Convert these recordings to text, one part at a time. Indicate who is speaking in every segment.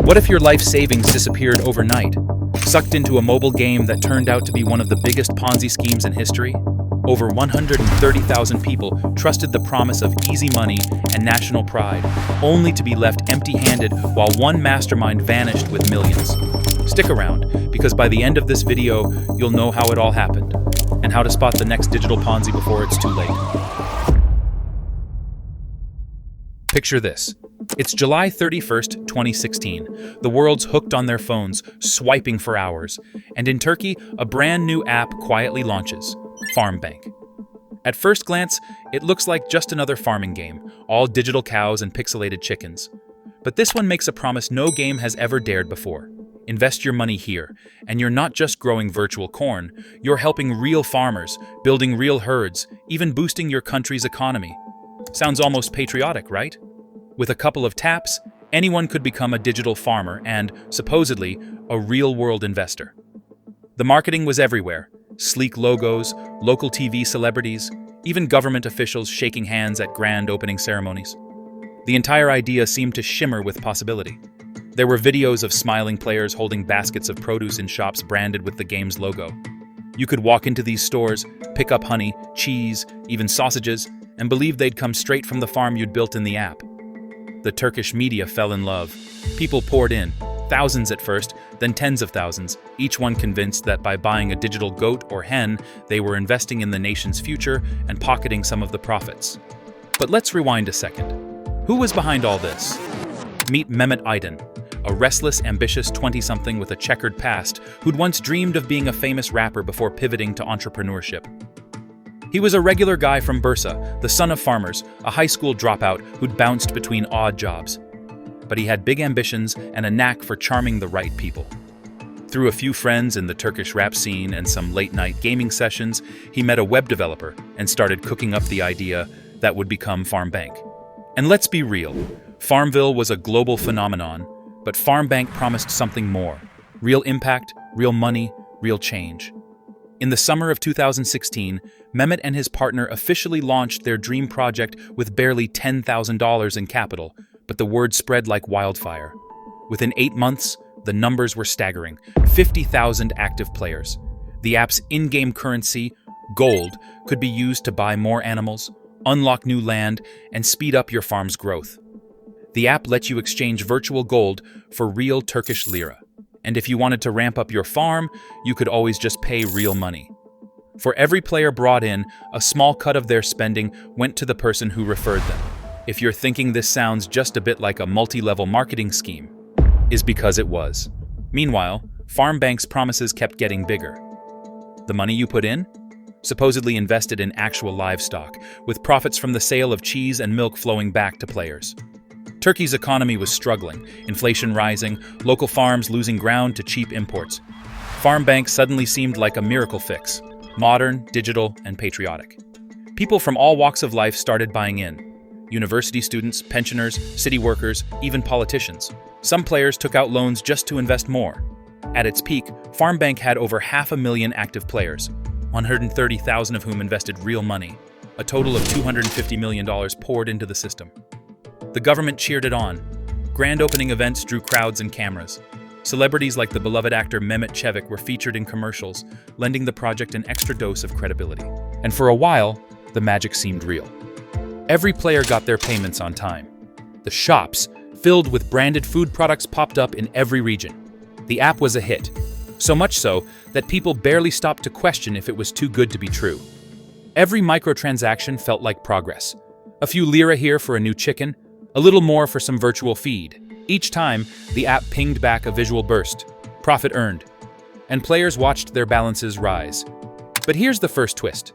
Speaker 1: What if your life savings disappeared overnight, sucked into a mobile game that turned out to be one of the biggest Ponzi schemes in history? Over 130,000 people trusted the promise of easy money and national pride, only to be left empty-handed while one mastermind vanished with millions. Stick around, because by the end of this video, you'll know how it all happened, and how to spot the next digital Ponzi before it's too late. Picture this. It's July 31st, 2016. The world's hooked on their phones, swiping for hours. And in Turkey, a brand new app quietly launches, Farm Bank. At first glance, it looks like just another farming game, all digital cows and pixelated chickens. But this one makes a promise no game has ever dared before. Invest your money here, and you're not just growing virtual corn, you're helping real farmers, building real herds, even boosting your country's economy. Sounds almost patriotic, right? With a couple of taps, anyone could become a digital farmer and, supposedly, a real-world investor. The marketing was everywhere. Sleek logos, local TV celebrities, even government officials shaking hands at grand opening ceremonies. The entire idea seemed to shimmer with possibility. There were videos of smiling players holding baskets of produce in shops branded with the game's logo. You could walk into these stores, pick up honey, cheese, even sausages, and believe they'd come straight from the farm you'd built in the app. The Turkish media fell in love. People poured in, thousands at first, then tens of thousands, each one convinced that by buying a digital goat or hen, they were investing in the nation's future and pocketing some of the profits. But let's rewind a second. Who was behind all this? Meet Mehmet Aydın, a restless, ambitious 20-something with a checkered past who'd once dreamed of being a famous rapper before pivoting to entrepreneurship. He was a regular guy from Bursa, the son of farmers, a high school dropout who'd bounced between odd jobs. But he had big ambitions and a knack for charming the right people. Through a few friends in the Turkish rap scene and some late-night gaming sessions, he met a web developer and started cooking up the idea that would become Farm Bank. And let's be real, Farmville was a global phenomenon, but Farm Bank promised something more. Real impact, real money, real change. In the summer of 2016, Mehmet and his partner officially launched their dream project with barely $10,000 in capital, but the word spread like wildfire. Within 8 months, the numbers were staggering: 50,000 active players. The app's in-game currency, gold, could be used to buy more animals, unlock new land, and speed up your farm's growth. The app lets you exchange virtual gold for real Turkish lira. And if you wanted to ramp up your farm, you could always just pay real money. For every player brought in, a small cut of their spending went to the person who referred them. If you're thinking this sounds just a bit like a multi-level marketing scheme, is because it was. Meanwhile, Farm Bank's promises kept getting bigger. The money you put in? Supposedly invested in actual livestock, with profits from the sale of cheese and milk flowing back to players. Turkey's economy was struggling, inflation rising, local farms losing ground to cheap imports. Farm Bank suddenly seemed like a miracle fix, modern, digital, and patriotic. People from all walks of life started buying in. University students, pensioners, city workers, even politicians. Some players took out loans just to invest more. At its peak, Farm Bank had over 500,000 active players, 130,000 of whom invested real money. A total of $250 million poured into the system. The government cheered it on. Grand opening events drew crowds and cameras. Celebrities like the beloved actor Mehmet were featured in commercials, lending the project an extra dose of credibility. And for a while, the magic seemed real. Every player got their payments on time. The shops, filled with branded food products, popped up in every region. The app was a hit, so much so that people barely stopped to question if it was too good to be true. Every microtransaction felt like progress. A few lira here for a new chicken, a little more for some virtual feed. Each time, the app pinged back a visual burst, profit earned, and players watched their balances rise. But here's the first twist.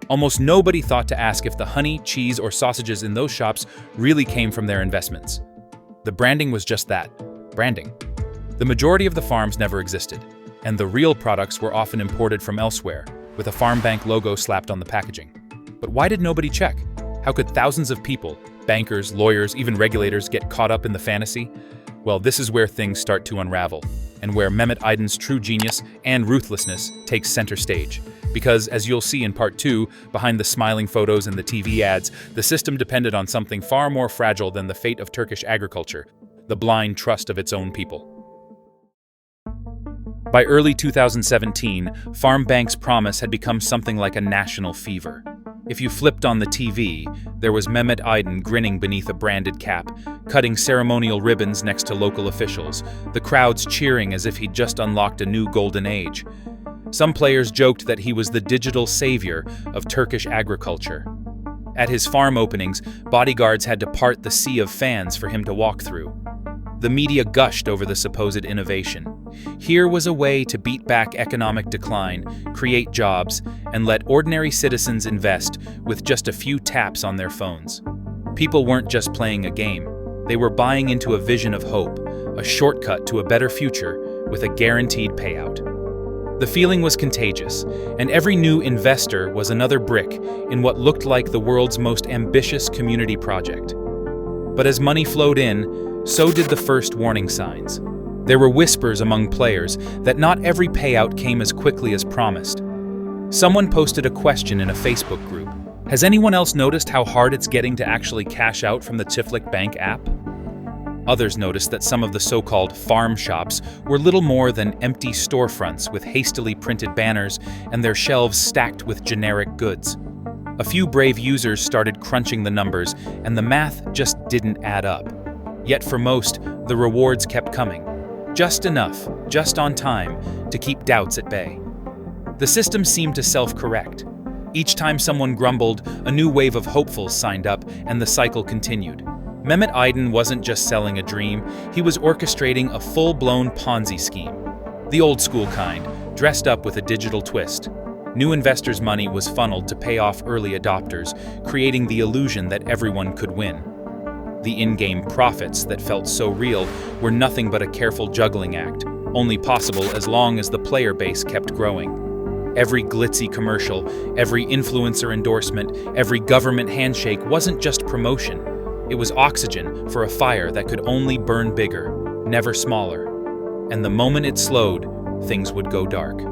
Speaker 1: Almost nobody thought to ask if the honey, cheese, or sausages in those shops really came from their investments. The branding was just that, branding. The majority of the farms never existed, and the real products were often imported from elsewhere, with a Farm Bank logo slapped on the packaging. But why did nobody check? How could thousands of people, bankers, lawyers, even regulators, get caught up in the fantasy? Well, this is where things start to unravel, and where Mehmet Aydın's true genius and ruthlessness takes center stage. Because, as you'll see in part 2, behind the smiling photos and the TV ads, the system depended on something far more fragile than the fate of Turkish agriculture: the blind trust of its own people. By early 2017, Farm Bank's promise had become something like a national fever. If you flipped on the TV, there was Mehmet Aydın grinning beneath a branded cap, cutting ceremonial ribbons next to local officials, the crowds cheering as if he'd just unlocked a new golden age. Some players joked that he was the digital savior of Turkish agriculture. At his farm openings, bodyguards had to part the sea of fans for him to walk through. The media gushed over the supposed innovation. Here was a way to beat back economic decline, create jobs, and let ordinary citizens invest with just a few taps on their phones. People weren't just playing a game. They were buying into a vision of hope, a shortcut to a better future with a guaranteed payout. The feeling was contagious, and every new investor was another brick in what looked like the world's most ambitious community project. But as money flowed in, so did the first warning signs. There were whispers among players that not every payout came as quickly as promised. Someone posted a question in a Facebook group. Has anyone else noticed how hard it's getting to actually cash out from the Çiftlik Bank app? Others noticed that some of the so-called farm shops were little more than empty storefronts with hastily printed banners and their shelves stacked with generic goods. A few brave users started crunching the numbers, and the math just didn't add up. Yet for most, the rewards kept coming. Just enough, just on time, to keep doubts at bay. The system seemed to self-correct. Each time someone grumbled, a new wave of hopefuls signed up, and the cycle continued. Mehmet Aydın wasn't just selling a dream, he was orchestrating a full-blown Ponzi scheme. The old-school kind, dressed up with a digital twist. New investors' money was funneled to pay off early adopters, creating the illusion that everyone could win. The in-game profits that felt so real were nothing but a careful juggling act, only possible as long as the player base kept growing. Every glitzy commercial, every influencer endorsement, every government handshake wasn't just promotion. It was oxygen for a fire that could only burn bigger, never smaller. And the moment it slowed, things would go dark.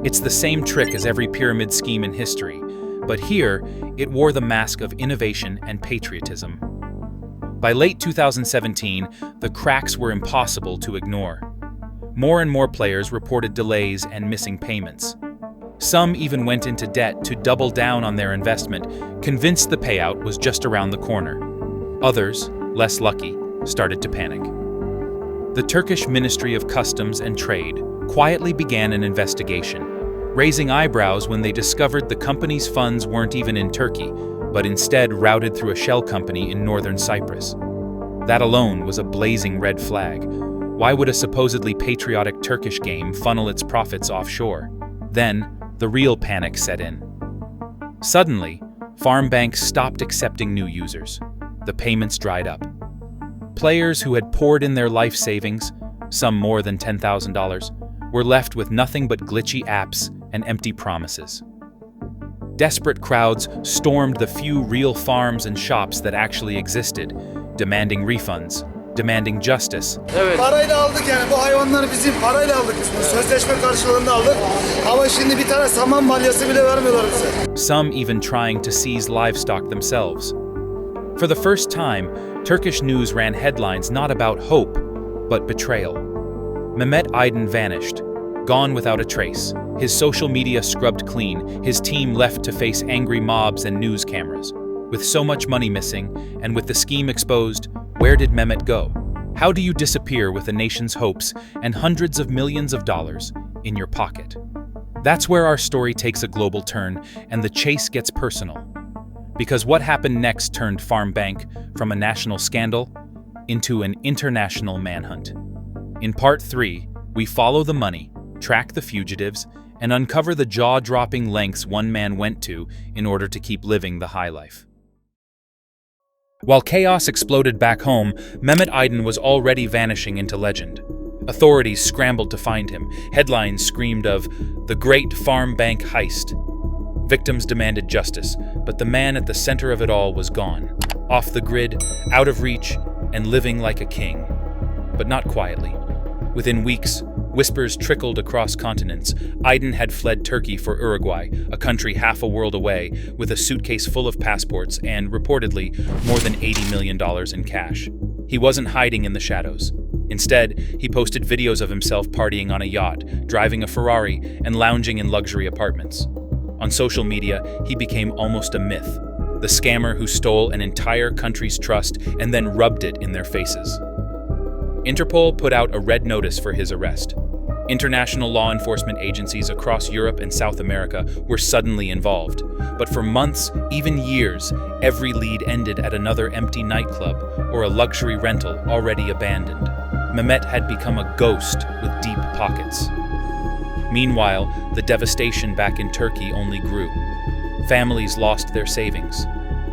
Speaker 1: It's the same trick as every pyramid scheme in history, but here it wore the mask of innovation and patriotism. By late 2017, the cracks were impossible to ignore. More and more players reported delays and missing payments. Some even went into debt to double down on their investment, convinced the payout was just around the corner. Others, less lucky, started to panic. The Turkish Ministry of Customs and Trade quietly began an investigation, raising eyebrows when they discovered the company's funds weren't even in Turkey, but instead routed through a shell company in northern Cyprus. That alone was a blazing red flag. Why would a supposedly patriotic Turkish game funnel its profits offshore? Then, the real panic set in. Suddenly, farm banks stopped accepting new users. The payments dried up. Players who had poured in their life savings, some more than $10,000, were left with nothing but glitchy apps and empty promises. Desperate crowds stormed the few real farms and shops that actually existed, demanding refunds, demanding justice.
Speaker 2: Evet. Parayla aldık yani bu hayvanları bizim parayla aldık biz bunu. Sözleşme karşılığında aldık. Ama şimdi bir tane saman balyası bile vermiyorlar bize.
Speaker 1: Some even trying to seize livestock themselves. For the first time, Turkish news ran headlines not about hope, but betrayal. Mehmet Aydın vanished, gone without a trace. His social media scrubbed clean, his team left to face angry mobs and news cameras. With so much money missing, and with the scheme exposed, where did Mehmet go? How do you disappear with a nation's hopes and hundreds of millions of dollars in your pocket? That's where our story takes a global turn, and the chase gets personal. Because what happened next turned Farm Bank from a national scandal into an international manhunt. In Part 3, we follow the money, track the fugitives, and uncover the jaw-dropping lengths one man went to in order to keep living the high life. While chaos exploded back home, Mehmet Aydın was already vanishing into legend. Authorities scrambled to find him. Headlines screamed of the Great Farm Bank Heist. Victims demanded justice, but the man at the center of it all was gone. Off the grid, out of reach, and living like a king. But not quietly. Within weeks, whispers trickled across continents. Aydın had fled Turkey for Uruguay, a country half a world away, with a suitcase full of passports and, reportedly, more than $80 million in cash. He wasn't hiding in the shadows. Instead, he posted videos of himself partying on a yacht, driving a Ferrari, and lounging in luxury apartments. On social media, he became almost a myth, the scammer who stole an entire country's trust and then rubbed it in their faces. Interpol put out a red notice for his arrest. International law enforcement agencies across Europe and South America were suddenly involved. But for months, even years, every lead ended at another empty nightclub or a luxury rental already abandoned. Mehmet had become a ghost with deep pockets. Meanwhile, the devastation back in Turkey only grew. Families lost their savings.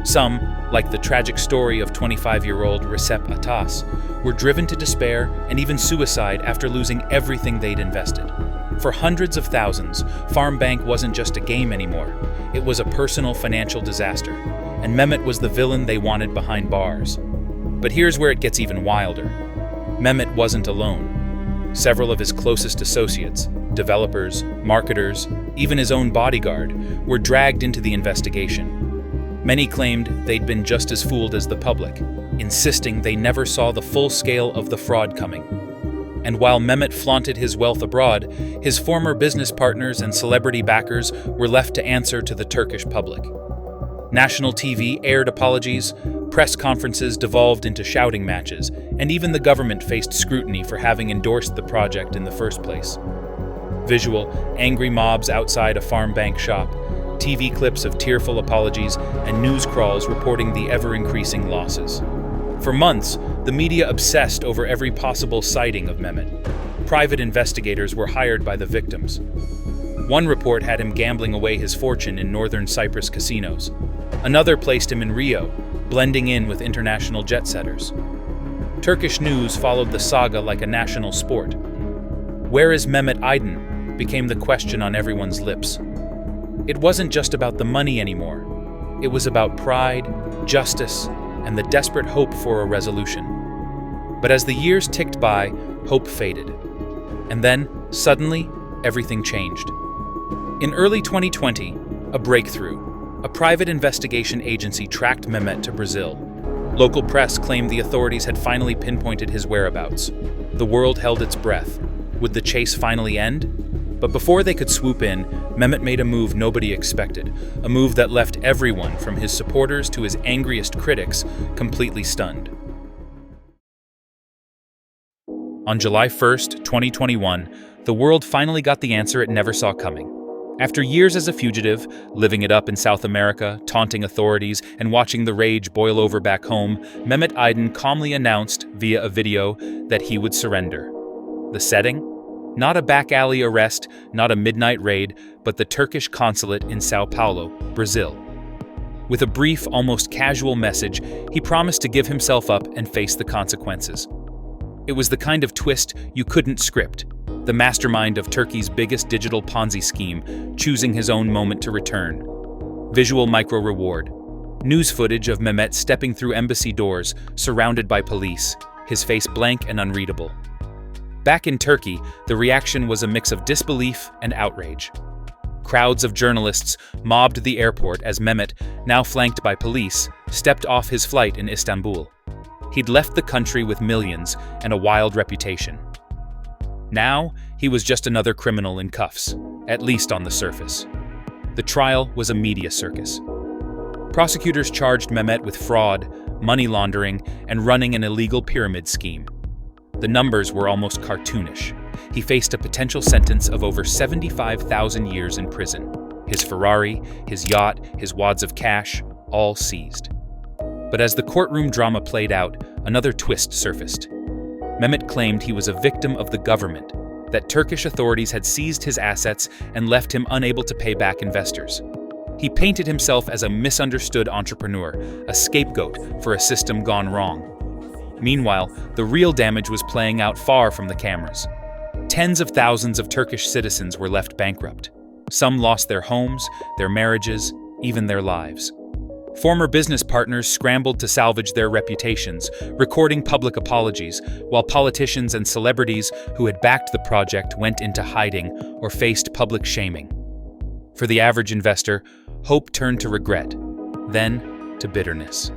Speaker 1: Some, like the tragic story of 25-year-old Recep Atas, were driven to despair and even suicide after losing everything they'd invested. For hundreds of thousands, Farm Bank wasn't just a game anymore. It was a personal financial disaster, and Mehmet was the villain they wanted behind bars. But here's where it gets even wilder. Mehmet wasn't alone. Several of his closest associates, developers, marketers, even his own bodyguard, were dragged into the investigation. Many claimed they'd been just as fooled as the public, insisting they never saw the full scale of the fraud coming. And while Mehmet flaunted his wealth abroad, his former business partners and celebrity backers were left to answer to the Turkish public. National TV aired apologies, press conferences devolved into shouting matches, and even the government faced scrutiny for having endorsed the project in the first place. Visual, angry mobs outside a Farm Bank shop, TV clips of tearful apologies, and news crawls reporting the ever-increasing losses. For months, the media obsessed over every possible sighting of Mehmet. Private investigators were hired by the victims. One report had him gambling away his fortune in northern Cyprus casinos. Another placed him in Rio, blending in with international jet-setters. Turkish news followed the saga like a national sport. "Where is Mehmet Aydın?" became the question on everyone's lips. It wasn't just about the money anymore. It was about pride, justice, and the desperate hope for a resolution. But as the years ticked by, hope faded. And then, suddenly, everything changed. In early 2020, a breakthrough. A private investigation agency tracked Mehmet to Brazil. Local press claimed the authorities had finally pinpointed his whereabouts. The world held its breath. Would the chase finally end? But before they could swoop in, Mehmet made a move nobody expected, a move that left everyone, from his supporters to his angriest critics, completely stunned. On July 1st, 2021, the world finally got the answer it never saw coming. After years as a fugitive, living it up in South America, taunting authorities, and watching the rage boil over back home, Mehmet Aydın calmly announced via a video that he would surrender. The setting? Not a back alley arrest, not a midnight raid, but the Turkish consulate in Sao Paulo, Brazil. With a brief, almost casual message, he promised to give himself up and face the consequences. It was the kind of twist you couldn't script. The mastermind of Turkey's biggest digital Ponzi scheme, choosing his own moment to return. Visual micro-reward. News footage of Mehmet stepping through embassy doors, surrounded by police, his face blank and unreadable. Back in Turkey, the reaction was a mix of disbelief and outrage. Crowds of journalists mobbed the airport as Mehmet, now flanked by police, stepped off his flight in Istanbul. He'd left the country with millions and a wild reputation. Now, he was just another criminal in cuffs, at least on the surface. The trial was a media circus. Prosecutors charged Mehmet with fraud, money laundering, and running an illegal pyramid scheme. The numbers were almost cartoonish. He faced a potential sentence of over 75,000 years in prison. His Ferrari, his yacht, his wads of cash, all seized. But as the courtroom drama played out, another twist surfaced. Mehmet claimed he was a victim of the government, that Turkish authorities had seized his assets and left him unable to pay back investors. He painted himself as a misunderstood entrepreneur, a scapegoat for a system gone wrong. Meanwhile, the real damage was playing out far from the cameras. Tens of thousands of Turkish citizens were left bankrupt. Some lost their homes, their marriages, even their lives. Former business partners scrambled to salvage their reputations, recording public apologies, while politicians and celebrities who had backed the project went into hiding or faced public shaming. For the average investor, hope turned to regret, then to bitterness.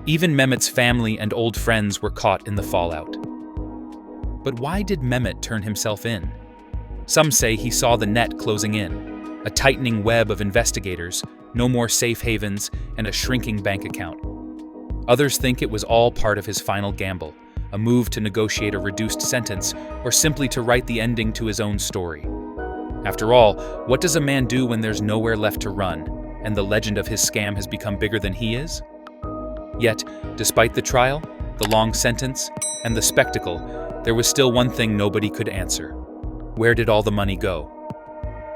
Speaker 1: Even Mehmet's family and old friends were caught in the fallout. But why did Mehmet turn himself in? Some say he saw the net closing in, a tightening web of investigators, no more safe havens, and a shrinking bank account. Others think it was all part of his final gamble, a move to negotiate a reduced sentence, or simply to write the ending to his own story. After all, what does a man do when there's nowhere left to run, and the legend of his scam has become bigger than he is? Yet, despite the trial, the long sentence, and the spectacle, there was still one thing nobody could answer. Where did all the money go?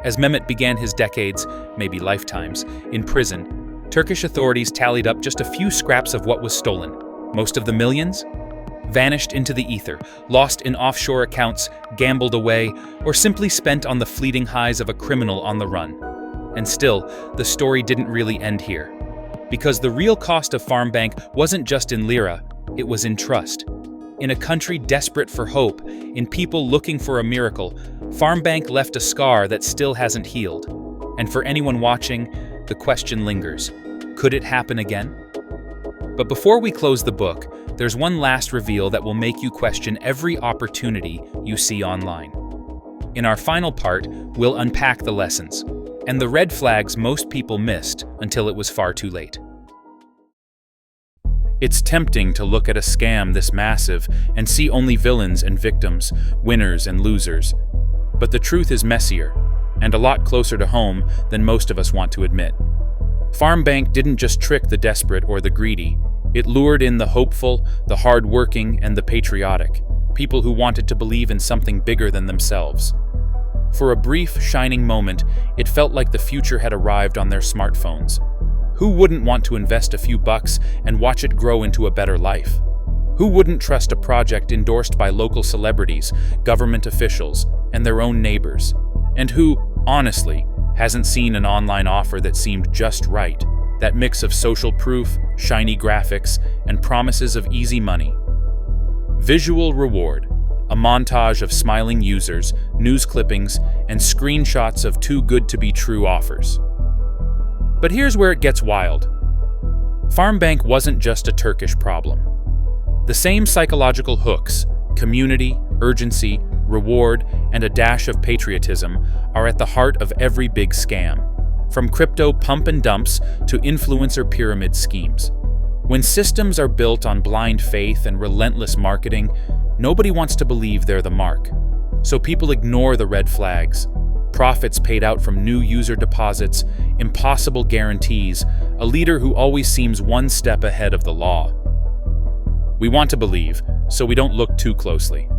Speaker 1: As Mehmet began his decades, maybe lifetimes, in prison, Turkish authorities tallied up just a few scraps of what was stolen. Most of the millions vanished into the ether, lost in offshore accounts, gambled away, or simply spent on the fleeting highs of a criminal on the run. And still, the story didn't really end here. Because the real cost of Farm Bank wasn't just in lira, it was in trust. In a country desperate for hope, in people looking for a miracle, Farm Bank left a scar that still hasn't healed. And for anyone watching, the question lingers. Could it happen again? But before we close the book, there's one last reveal that will make you question every opportunity you see online. In our final part, we'll unpack the lessons and the red flags most people missed until it was far too late. It's tempting to look at a scam this massive and see only villains and victims, winners and losers. But the truth is messier, and a lot closer to home than most of us want to admit. Farm Bank didn't just trick the desperate or the greedy. It lured in the hopeful, the hard-working, and the patriotic, people who wanted to believe in something bigger than themselves. For a brief, shining moment, it felt like the future had arrived on their smartphones. Who wouldn't want to invest a few bucks and watch it grow into a better life? Who wouldn't trust a project endorsed by local celebrities, government officials, and their own neighbors? And who, honestly, hasn't seen an online offer that seemed just right? That mix of social proof, shiny graphics, and promises of easy money. Visual reward, a montage of smiling users, news clippings, and screenshots of too good to be true offers. But here's where it gets wild. Farm Bank wasn't just a Turkish problem. The same psychological hooks, community, urgency, reward, and a dash of patriotism are at the heart of every big scam, from crypto pump and dumps to influencer pyramid schemes. When systems are built on blind faith and relentless marketing, nobody wants to believe they're the mark. So people ignore the red flags. Profits paid out from new user deposits, impossible guarantees, a leader who always seems one step ahead of the law. We want to believe, so we don't look too closely.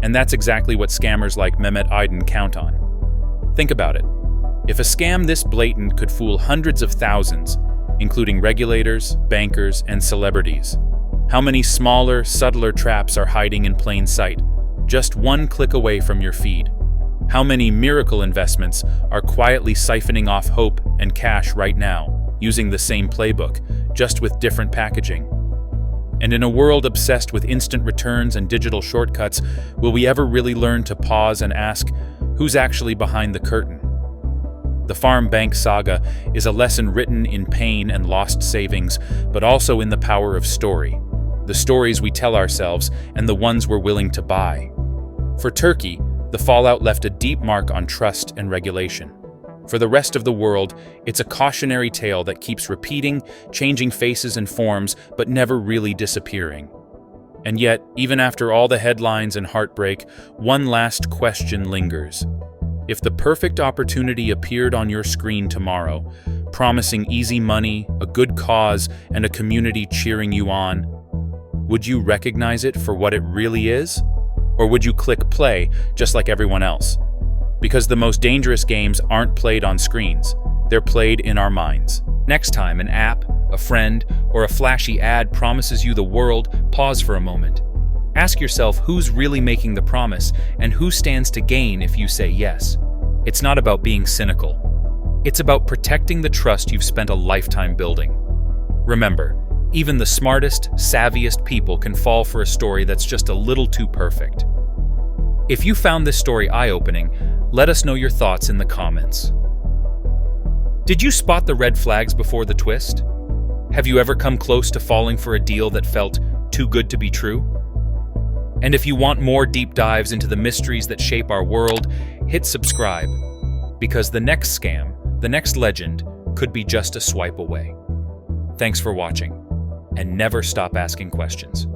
Speaker 1: And that's exactly what scammers like Mehmet Aydın count on. Think about it. If a scam this blatant could fool hundreds of thousands, including regulators, bankers, and celebrities, how many smaller, subtler traps are hiding in plain sight, just one click away from your feed? How many miracle investments are quietly siphoning off hope and cash right now, using the same playbook, just with different packaging? And in a world obsessed with instant returns and digital shortcuts, will we ever really learn to pause and ask, who's actually behind the curtain? The Farm Bank saga is a lesson written in pain and lost savings, but also in the power of story. The stories we tell ourselves and the ones we're willing to buy. For Turkey, the fallout left a deep mark on trust and regulation. For the rest of the world, it's a cautionary tale that keeps repeating, changing faces and forms, but never really disappearing. And yet, even after all the headlines and heartbreak, one last question lingers. If the perfect opportunity appeared on your screen tomorrow, promising easy money, a good cause, and a community cheering you on, would you recognize it for what it really is? Or would you click play just like everyone else? Because the most dangerous games aren't played on screens, they're played in our minds. Next time an app, a friend, or a flashy ad promises you the world, pause for a moment. Ask yourself who's really making the promise and who stands to gain if you say yes. It's not about being cynical. It's about protecting the trust you've spent a lifetime building. Remember, even the smartest, savviest people can fall for a story that's just a little too perfect. If you found this story eye-opening, let us know your thoughts in the comments. Did you spot the red flags before the twist? Have you ever come close to falling for a deal that felt too good to be true? And if you want more deep dives into the mysteries that shape our world, hit subscribe, because the next scam, the next legend, could be just a swipe away. Thanks for watching, and never stop asking questions.